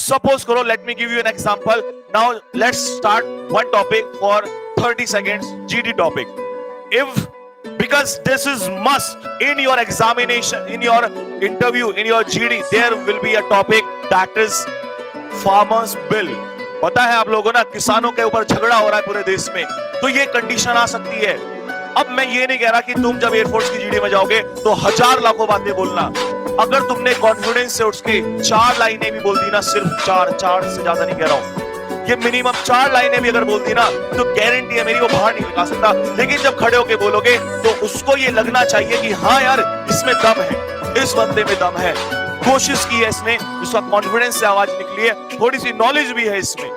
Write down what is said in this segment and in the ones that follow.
Suppose करो, let me give you an example. Now let's start one topic for 30 seconds, GD topic. If, because this is must in your examination, in your interview, in your GD, there will be a topic that is farmers bill. पता है आप लोगों ना, किसानों के ऊपर झगड़ा हो रहा है पूरे देश में, तो ये कंडीशन आ सकती है। अब मैं ये नहीं कह रहा कि तुम जब एयरफोर्स की जीडी में जाओगे तो हजार लाखों बातें बोलना। अगर तुमने कॉन्फिडेंस से उठ के 4 लाइनें भी बोल दी ना, सिर्फ 4 से ज्यादा नहीं कह रहा हूं, ये मिनिमम 4 लाइनें भी अगर बोल दी ना, तो गारंटी है मेरी, वो बाहर नहीं निकाल सकता। लेकिन जब खड़े होके बोलोगे तो उसको ये लगना चाहिए कि हाँ यार, इसमें दम है, इस बंदे में दम है, कोशिश की है इसने, उसका कॉन्फिडेंस से आवाज निकली है, थोड़ी सी नॉलेज भी है इसमें।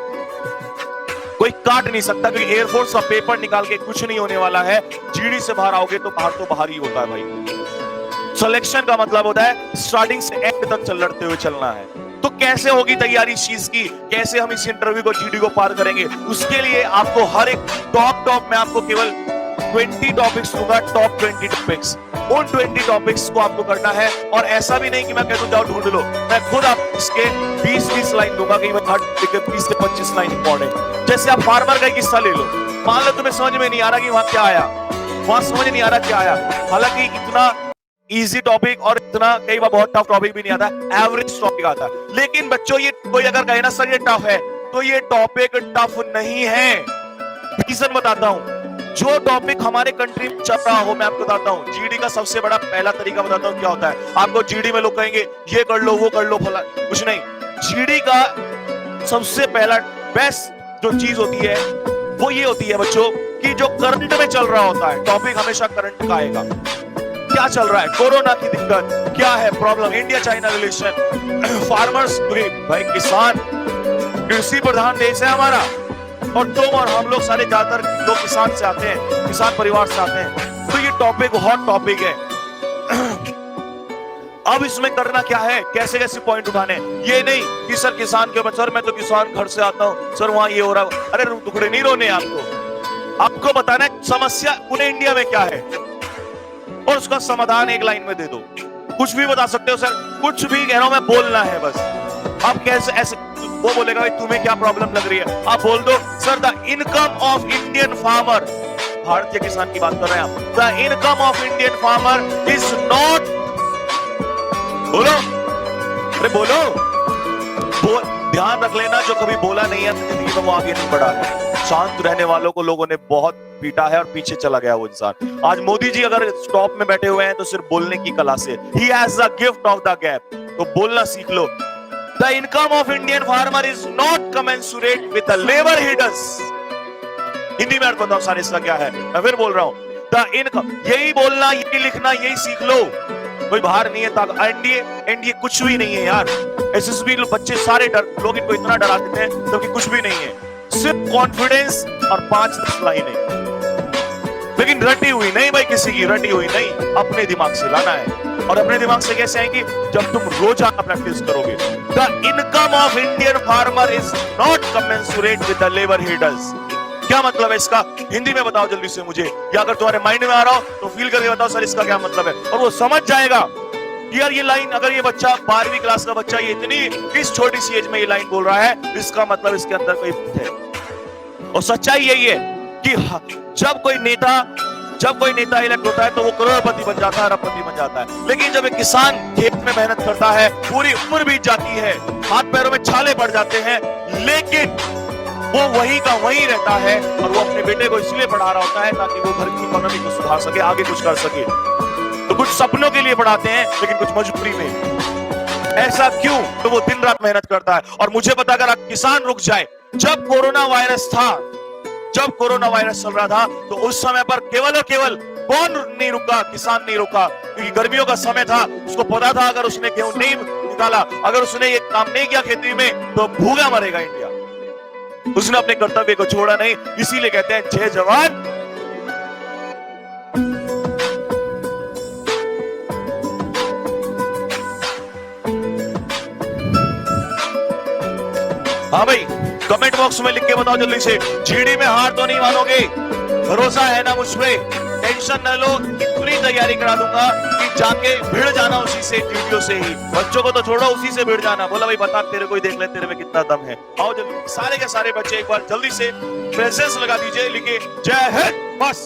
कोई काट नहीं सकता, क्योंकि एयरफोर्स का पेपर निकाल के कुछ नहीं होने वाला है। जीडी से बाहर आओगे तो बाहर ही होता है भाई। सिलेक्शन का मतलब होता है स्टार्टिंग से एंड तक लड़ते हुए चलना है। तो कैसे होगी तैयारी इस चीज की, कैसे हम इस इंटरव्यू को, जीडी को पार करेंगे, उसके लिए आपको हर एक टॉप मैं आपको केवल 20 टॉपिक्स दूंगा, टॉप 20 टॉपिक्स। उन 20 टॉपिक्स को आपको करना है, और ऐसा भी नहीं कि मैं कहता हूं जाओ ढूंढ लो, मैं खुद आप इसके 20 लाइन दूंगा कि 20 से 25 लाइन इंपॉर्टेंट। जैसे आप फार्मर का किस्सा ले लो, मान लो तुम्हें समझ में नहीं आ रहा कि वहां क्या आया, वहां समझ नहीं आ रहा क्या आया, हालांकि इतना इजी टॉपिक और इतना कई बार बहुत टफ टॉपिक भी नहीं आता, एवरेज टॉपिक आता है। लेकिन बच्चों, ये कोई अगर कहे ना सर ये टफ है, तो ये टॉपिक टफ नहीं है। रीजन बताता हूं, जो टॉपिक हमारे कंट्री में चल रहा हो मैं आपको बताता हूं। जीडी का सबसे बड़ा पहला तरीका बताता हूं क्या होता है। आपको जीडी में लोग कहेंगे ये कर लो, वो कर लो, फला, कुछ नहीं। जीडी का सबसे पहला बेस्ट जो चीज होती है वो ये होती है बच्चों, कि जो करंट में चल रहा होता है, टॉपिक हमेशा करंट का आएगा। क्या चल रहा है, कोरोना की दिक्कत क्या है, problem, India China relation, farmers, भाई किसान, कृषि प्रधान देश है हमारा, और तुम और हम लोग सारे ज्यादातर लोग किसान से आते हैं, किसान परिवार से आते हैं, तो ये टॉपिक हॉट टॉपिक है। अब इसमें करना क्या है, कैसे कैसे पॉइंट उठाने, ये नहीं कि सर किसान के ऊपर, सर मैं तो किसान घर से आता हूं, सर वहां ये हो रहा है, अरे टुकड़े नहीं रोने आपको बताना है समस्या पूरे इंडिया में क्या है, और उसका समाधान एक लाइन में दे दो। कुछ भी बता सकते हो सर, कुछ भी कह रहा हूं मैं, बोलना है बस। आप कैसे ऐसे, वो बोलेगा भाई तुम्हें क्या प्रॉब्लम लग रही है, आप बोल दो sir the income of Indian farmer, भारतीय किसान की बात कर रहे हैं आप, the income of Indian farmer is not, बोलो, अरे बोलो, ध्यान रख लेना, जो कभी बोला नहीं है जिंदगी में वो आगे नहीं बढ़ा है। शांत रहने वालों को लोगों ने बहुत पीटा है और पीछे चला गया वो इंसान। आज मोदी जी अगर टॉप में बैठे हुए हैं तो सिर्फ बोलने की कला से, he has the gift of the gap, तो बोलना सीख लो। The income of Indian farmer is not commensurate with the labor he does. Hindi में अर्थ बताओ सारे इसका क्या है, मैं फिर बोल रहा हूं, the income, यही बोलना, यही लिखना, यही सीख लो। कोई बाहर नहीं है, एनडीए कुछ भी नहीं है यार। एसएसबी बच्चे सारे लोग इनको इतना डरा देते हैं क्योंकि कुछ भी नहीं है, सिर्फ कॉन्फिडेंस और 5-10 लाइनें, लेकिन रटी हुई नहीं भाई, किसी की रटी हुई नहीं, अपने दिमाग से लाना है। और अपने दिमाग से कैसे आएंगी, जब तुम रोजाना प्रैक्टिस करोगे। The income of Indian farmer is not commensurate with the labour he does. क्या मतलब है इसका, हिंदी में बताओ जल्दी से मुझे, या अगर तुम्हारे माइंड में आ रहा हो तो फील करके बताओ सर इसका क्या मतलब है, और वो समझ जाएगा यार ये लाइन, अगर ये बच्चा 12वीं क्लास का बच्चा ये इतनी इस छोटी सी एज में ये लाइन बोल रहा है, इसका मतलब इसके अंदर कोई है। और सच्चाई यही है कि जब कोई नेता इलेक्ट होता है तो वो करोड़पति बन जाता है, अरबपति बन जाता है। लेकिन जब एक किसान खेत में मेहनत करता है, पूरी उम्र बीत जाती है, हाथ पैरों में छाले पड़ जाते हैं, लेकिन वो वही का वही रहता है, और वो अपने बेटे को इसलिए पढ़ा रहा होता है ताकि वो घर की इकोनॉमी को सुधार सके, आगे कुछ कर सके। तो कुछ सपनों के लिए पढ़ाते हैं, लेकिन कुछ मजबूरी में। ऐसा क्यों, तो वो दिन रात मेहनत करता है। और मुझे पता, अगर किसान रुक जाए, जब कोरोना वायरस चल रहा था, तो उस समय पर केवल और केवल कौन नहीं रुका, किसान नहीं रुका, क्योंकि गर्मियों का समय था। उसको पता था अगर उसने गेहूं नहीं निकाला, अगर उसने ये काम नहीं किया खेती में, तो भूखा मरेगा इंडिया। उसने अपने कर्तव्य को छोड़ा नहीं, इसीलिए कहते हैं जय जवान। हाँ भाई, कमेंट बॉक्स में लिख के बताओ जल्दी से, जीडी में हार तो नहीं मानोगे, भरोसा है ना मुझ पे, टेंशन न लो, इतनी तैयारी करा दूंगा कि जाके भिड़ जाना उसी से, वीडियो से ही। बच्चों को तो छोड़ो, उसी से भिड़ जाना। बोला भाई बता, तेरे को ही देख ले, तेरे में कितना दम है। आओ जल्दी, सारे के सारे बच्चे एक बार जल्दी से प्रेजेंस लगा दीजिए, लिखे जय हिंद। बस